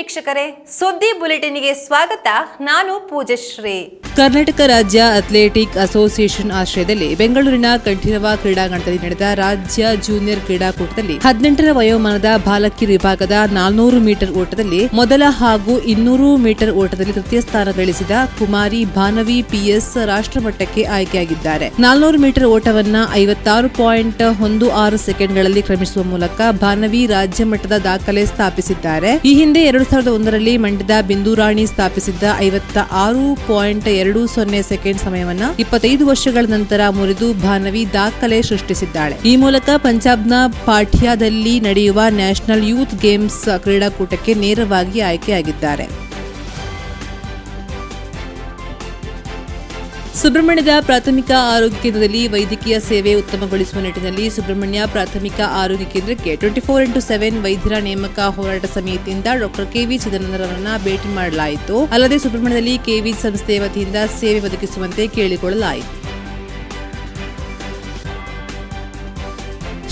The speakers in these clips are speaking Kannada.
ವೀಕ್ಷಕರೇ, ಸುದ್ದಿ ಬುಲೆಟಿನ್ಗೆ ಸ್ವಾಗತ. ನಾನು ಪೂಜಶ್ರೀ. ಕರ್ನಾಟಕ ರಾಜ್ಯ ಅಥ್ಲೆಟಿಕ್ ಅಸೋಸಿಯೇಷನ್ ಆಶ್ರಯದಲ್ಲಿ ಬೆಂಗಳೂರಿನ ಕಂಠೀರವ ಕ್ರೀಡಾಂಗಣದಲ್ಲಿ ನಡೆದ ರಾಜ್ಯ ಜೂನಿಯರ್ ಕ್ರೀಡಾಕೂಟದಲ್ಲಿ 18ರ ವಯೋಮಾನದ ಬಾಲಕಿಯರ ವಿಭಾಗದ 400 ಮೀಟರ್ ಓಟದಲ್ಲಿ ಮೊದಲ ಹಾಗೂ 200 ಮೀಟರ್ ಓಟದಲ್ಲಿ ತೃತೀಯ ಸ್ಥಾನ ಗಳಿಸಿದ ಕುಮಾರಿ ಭಾನವಿ ಪಿಎಸ್ ರಾಷ್ಟ್ರಮಟ್ಟಕ್ಕೆ ಆಯ್ಕೆಯಾಗಿದ್ದಾರೆ. 400 ಮೀಟರ್ ಓಟವನ್ನ 56.16 ಸೆಕೆಂಡ್ಗಳಲ್ಲಿ ಕ್ರಮಿಸುವ ಮೂಲಕ ಭಾನವಿ ರಾಜ್ಯ ಮಟ್ಟದ ದಾಖಲೆ ಸ್ಥಾಪಿಸಿದ್ದಾರೆ. ಈ ಹಿಂದೆ 2001ರಲ್ಲಿ ಮಂಡ್ಯದ ಬಿಂದುರಾಣಿ ಸ್ಥಾಪಿಸಿದ್ದ 56.20 ಸೆಕೆಂಡ್ ಸಮಯವನ್ನ 25 ವರ್ಷಗಳ ನಂತರ ಮುರಿದು ಭಾನವಿ ದಾಖಲೆ ಸೃಷ್ಟಿಸಿದ್ದಾಳೆ. ಈ ಮೂಲಕ ಪಂಜಾಬ್ನ ಪಾಠಿಯಾದಲ್ಲಿ ನಡೆಯುವ ನ್ಯಾಷನಲ್ ಯೂತ್ ಗೇಮ್ಸ್ ಕ್ರೀಡಾಕೂಟಕ್ಕೆ ನೇರವಾಗಿ ಆಯ್ಕೆಯಾಗಿದ್ದಾರೆ. ಸುಬ್ರಹ್ಮಣ್ಯದ ಪ್ರಾಥಮಿಕ ಆರೋಗ್ಯ ಕೇಂದ್ರದಲ್ಲಿ ವೈದ್ಯಕೀಯ ಸೇವೆ ಉತ್ತಮಗೊಳಿಸುವ ನಿಟ್ಟಿನಲ್ಲಿ ಸುಬ್ರಹ್ಮಣ್ಯ ಪ್ರಾಥಮಿಕ ಆರೋಗ್ಯ ಕೇಂದ್ರಕ್ಕೆ 24x7 ವೈದ್ಯರ ನೇಮಕ ಹೋರಾಟ ಸಮಿತಿಯಿಂದ ಡಾ ಕೆವಿ ಚಿದಂಬರವರನ್ನ ಭೇಟಿ ಮಾಡಲಾಯಿತು. ಅಲ್ಲದೆ ಸುಬ್ರಹ್ಮಣ್ಯದಲ್ಲಿ ಕೆವಿ ಸಂಸ್ಥೆಯ ವತಿಯಿಂದ ಸೇವೆ ಒದಗಿಸುವಂತೆ ಕೇಳಿಕೊಳ್ಳಲಾಯಿತು.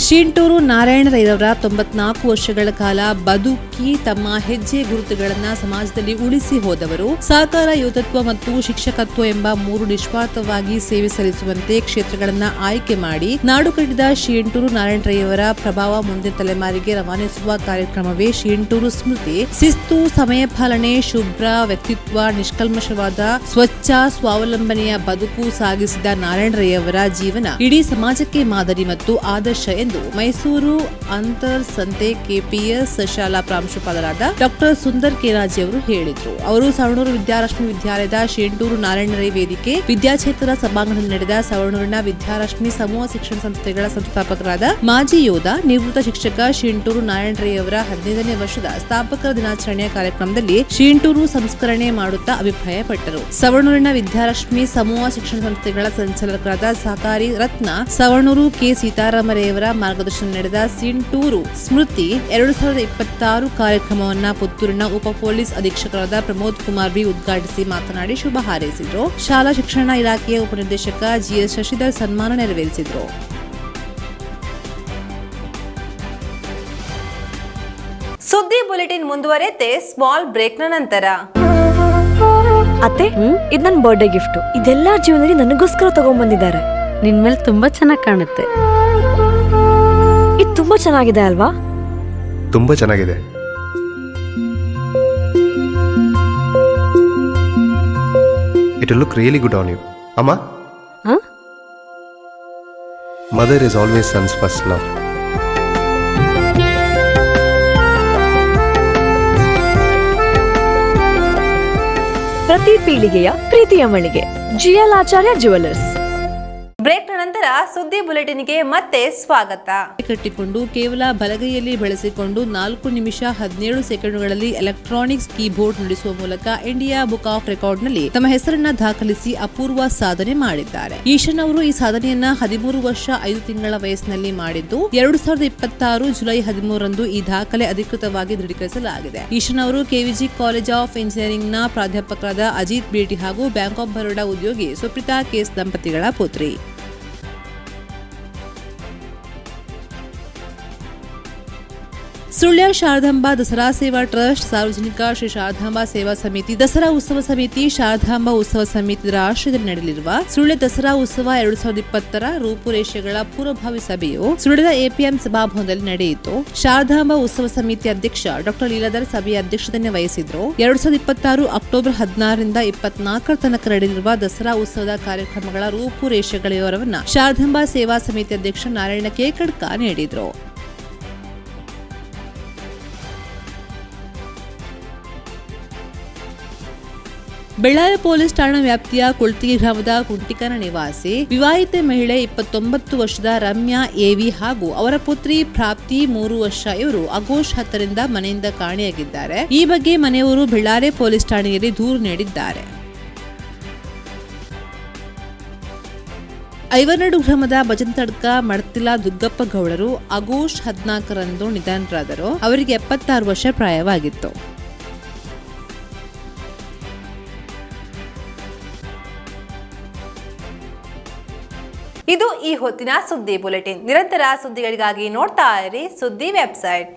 ಶೀಂಟೂರು ನಾರಾಯಣರೈರವರ 94 ವರ್ಷಗಳ ಕಾಲ ಬದುಕಿ ತಮ್ಮ ಹೆಜ್ಜೆ ಗುರುತುಗಳನ್ನು ಸಮಾಜದಲ್ಲಿ ಉಳಿಸಿ ಹೋದವರು. ಸಹಕಾರ, ಯೋಧತ್ವ ಮತ್ತು ಶಿಕ್ಷಕತ್ವ ಎಂಬ 3 ನಿಸ್ವಾರ್ಥವಾಗಿ ಸೇವೆ ಸಲ್ಲಿಸುವಂತೆ ಕ್ಷೇತ್ರಗಳನ್ನು ಆಯ್ಕೆ ಮಾಡಿ ನಾಡು ಕಟ್ಟಿದ ಶೀಂಟೂರು ನಾರಾಯಣರೈಯವರ ಪ್ರಭಾವ ಮುಂದಿನ ತಲೆಮಾರಿಗೆ ರವಾನಿಸುವ ಕಾರ್ಯಕ್ರಮವೇ ಶೀಂಟೂರು ಸ್ಮೃತಿ. ಶಿಸ್ತು, ಸಮಯ ಪಾಲನೆ, ಶುಭ್ರ ವ್ಯಕ್ತಿತ್ವ, ನಿಷ್ಕಲ್ಮಶವಾದ ಸ್ವಚ್ಛ ಸ್ವಾವಲಂಬನೆಯ ಬದುಕು ಸಾಗಿಸಿದ ನಾರಾಯಣರೈಯವರ ಜೀವನ ಇಡೀ ಸಮಾಜಕ್ಕೆ ಮಾದರಿ ಮತ್ತು ಆದರ್ಶ ಎಂದು ಮೈಸೂರು ಅಂತರ್ ಸಂತೆ ಕೆಪಿಎಸ್ ಶಾಲಾ ಪ್ರಾಂಶುಪಾಲರಾದ ಡಾ ಸುಂದರ್ ಕೆರಾಜಿ ಅವರು ಹೇಳಿದರು. ಅವರು ಸವಣೂರು ವಿದ್ಯಾರಶ್ಮಿ ವಿದ್ಯಾಲಯದ ಶೀಂಟೂರು ನಾರಾಯಣರೈ ವೇದಿಕೆ ವಿದ್ಯಾಚೇತನ ಸಭಾಂಗಣದಲ್ಲಿ ನಡೆದ ಸವಣೂರಿನ ವಿದ್ಯಾರಶ್ಮಿ ಸಮೂಹ ಶಿಕ್ಷಣ ಸಂಸ್ಥೆಗಳ ಸಂಸ್ಥಾಪಕರಾದ ಮಾಜಿ ಯೋಧ ನಿವೃತ್ತ ಶಿಕ್ಷಕ ಶೀಂಟೂರು ನಾರಾಯಣರೈ ಅವರ 15ನೇ ವರ್ಷದ ಸ್ಥಾಪಕರ ದಿನಾಚರಣೆಯ ಕಾರ್ಯಕ್ರಮದಲ್ಲಿ ಶೀಂಟೂರು ಸಂಸ್ಕರಣೆ ಮಾಡುತ್ತಾ ಅಭಿಪ್ರಾಯಪಟ್ಟರು. ಸವಣೂರಿನ ವಿದ್ಯಾರಶ್ಮಿ ಸಮೂಹ ಶಿಕ್ಷಣ ಸಂಸ್ಥೆಗಳ ಸಂಚಾಲಕರಾದ ಸಹಕಾರಿ ರತ್ನ ಸವಣೂರು ಕೆ ಸೀತಾರಾಮರೆಯವರ ಮಾರ್ಗದರ್ಶನ ನಡೆದ ಶೀಂಟೂರು ಸ್ಮೃತಿ 2026 ಕಾರ್ಯಕ್ರಮವನ್ನು ಪುತ್ತೂರಿನ ಉಪ ಪೊಲೀಸ್ ಅಧೀಕ್ಷಕರಾದ ಪ್ರಮೋದ್ ಕುಮಾರ್ ಬಿ ಉದ್ಘಾಟಿಸಿ ಮಾತನಾಡಿ ಶುಭ ಹಾರೈಸಿದರು. ಶಾಲಾ ಶಿಕ್ಷಣ ಇಲಾಖೆಯ ಉಪನಿರ್ದೇಶಕ ಜಿಎಸ್ ಶಶಿಧರ್ ಸನ್ಮಾನ ನೆರವೇರಿಸಿದರು. ಸುದ್ದಿ ಬುಲೆಟಿನ್ ಮುಂದುವರೆತೆ ಸ್ಮಾಲ್ ಬ್ರೇಕ್ನ ನಂತರ. ಅತ್ತೆ, ಇದು ನನ್ನ ಬರ್ಡೇ ಗಿಫ್ಟ್. ಇದೆಲ್ಲ ಜೀವನದಲ್ಲಿ ನನಗೋಸ್ಕರ ತಗೊಂಡ್ಬಂದಿದ್ದಾರೆ. ನಿನ್ ಮೇಲೆ ತುಂಬಾ ಚೆನ್ನಾಗಿ ಕಾಣುತ್ತೆ. ಇದು ತುಂಬಾ ಚೆನ್ನಾಗಿದೆ ಅಲ್ವಾ? ತುಂಬಾ ಚೆನ್ನಾಗಿದೆ. It will look really good on you. Amma? Huh? Mother is always son's first love. ಪ್ರತಿ ಪೀಳಿಗೆಯ ಪ್ರೀತಿಯ ಮಳಿಗೆ ಜಿಎಲ್ ಆಚಾರ್ಯ ಜ್ಯುವೆಲರ್ಸ್. ಬ್ರೇಕ್ನ ನಂತರ ಸುದ್ದಿ ಬುಲೆಟಿನ್ಗೆ ಮತ್ತೆ ಸ್ವಾಗತ. ಕಟ್ಟಿಕೊಂಡು ಕೇವಲ ಬಲಗೈಯಲ್ಲಿ ಬಳಸಿಕೊಂಡು 4 ನಿಮಿಷ 17 ಸೆಕೆಂಡುಗಳಲ್ಲಿ ಎಲೆಕ್ಟ್ರಾನಿಕ್ಸ್ ಕೀಬೋರ್ಡ್ ನುಡಿಸುವ ಮೂಲಕ ಇಂಡಿಯಾ ಬುಕ್ ಆಫ್ ರೆಕಾರ್ಡ್ನಲ್ಲಿ ತಮ್ಮ ಹೆಸರನ್ನ ದಾಖಲಿಸಿ ಅಪೂರ್ವ ಸಾಧನೆ ಮಾಡಿದ್ದಾರೆ. ಈಶನ್ ಅವರು ಈ ಸಾಧನೆಯನ್ನ 13 ವರ್ಷ 5 ತಿಂಗಳ ವಯಸ್ಸಿನಲ್ಲಿ ಮಾಡಿದ್ದು 2026 ಜುಲೈ 13ರಂದು ಈ ದಾಖಲೆ ಅಧಿಕೃತವಾಗಿ ದೃಢೀಕರಿಸಲಾಗಿದೆ. ಈಶನ್ ಅವರು ಕೆವಿಜಿ ಕಾಲೇಜ್ ಆಫ್ ಇಂಜಿನಿಯರಿಂಗ್ನ ಪ್ರಾಧ್ಯಾಪಕರಾದ ಅಜಿತ್ ಬೇಟಿ ಹಾಗೂ ಬ್ಯಾಂಕ್ ಆಫ್ ಬರೋಡಾ ಉದ್ಯೋಗಿ ಸುಪ್ರೀತಾ ಕೇಸ್ ದಂಪತಿಗಳ ಪುತ್ರಿ. ಸುಳ್ಯ ಶಾರದಾಂಬಾ ದಸರಾ ಸೇವಾ ಟ್ರಸ್ಟ್, ಸಾರ್ವಜನಿಕ ಶ್ರೀ ಶಾರದಾಂಬಾ ಸೇವಾ ಸಮಿತಿ, ದಸರಾ ಉತ್ಸವ ಸಮಿತಿ, ಶಾರದಾಂಬಾ ಉತ್ಸವ ಸಮಿತಿ ಆಶ್ರಯದಲ್ಲಿ ನಡೆಯಲಿರುವ ಸುಳ್ಯ ದಸರಾ ಉತ್ಸವ 2020ರ ರೂಪುರೇಷೆಗಳ ಪೂರ್ವಭಾವಿ ಸಭೆಯು ಸುಳ್ಯದ ಎಪಿಎಂ ಸಭಾಭವನದಲ್ಲಿ ನಡೆಯಿತು. ಶಾರದಾಂಬಾ ಉತ್ಸವ ಸಮಿತಿ ಅಧ್ಯಕ್ಷ ಡಾ ಲೀಲಾಧರ್ ಸಭೆಯ ಅಧ್ಯಕ್ಷತೆಯನ್ನು ವಹಿಸಿದ್ರು. 2026 ಅಕ್ಟೋಬರ್ 16ರಿಂದ 24ರ ತನಕ ನಡೆಯಲಿರುವ ದಸರಾ ಉತ್ಸವದ ಕಾರ್ಯಕ್ರಮಗಳ ರೂಪುರೇಷೆಗಳ ವಿವರವನ್ನು ಶಾರದಾಂಬಾ ಸೇವಾ ಸಮಿತಿ ಅಧ್ಯಕ್ಷ ನಾರಾಯಣ ಕೇಕಡ್ಕ ನೀಡಿದ್ರು. ಬೆಳ್ಳಾರಿ ಪೊಲೀಸ್ ಠಾಣಾ ವ್ಯಾಪ್ತಿಯ ಕುಳ್ತಿಗಿ ಗ್ರಾಮದ ಕುಂಟಿಕನ ನಿವಾಸಿ ವಿವಾಹಿತ ಮಹಿಳೆ 29 ವರ್ಷದ ರಮ್ಯಾ ಎವಿ ಹಾಗೂ ಅವರ ಪುತ್ರಿ ಪ್ರಾಪ್ತಿ 3 ವರ್ಷ ಇವರು ಆಗಸ್ಟ್ 10ರಿಂದ ಮನೆಯಿಂದ ಕಾಣೆಯಾಗಿದ್ದಾರೆ. ಈ ಬಗ್ಗೆ ಮನೆಯವರು ಬೆಳ್ಳಾರಿ ಪೊಲೀಸ್ ಠಾಣೆಯಲ್ಲಿ ದೂರು ನೀಡಿದ್ದಾರೆ. ಐವರ್ನಾಡು ಗ್ರಾಮದ ಭಜಂತಡ್ಕ ಮಡ್ತಿಲಾ ದುಗ್ಗಪ್ಪ ಗೌಡರು ಆಗಸ್ಟ್ 14ರಂದು ನಿಧನರಾದರು. ಅವರಿಗೆ 76 ವರ್ಷ ಪ್ರಾಯವಾಗಿತ್ತು. ಇದು ಈ ಹೊತ್ತಿನ ಸುದ್ದಿ ಬುಲೆಟಿನ್. ನಿರಂತರ ಸುದ್ದಿಗಳಿಗಾಗಿ ನೋಡ್ತಾ ಇರಿ ಸುದ್ದಿ ವೆಬ್ಸೈಟ್.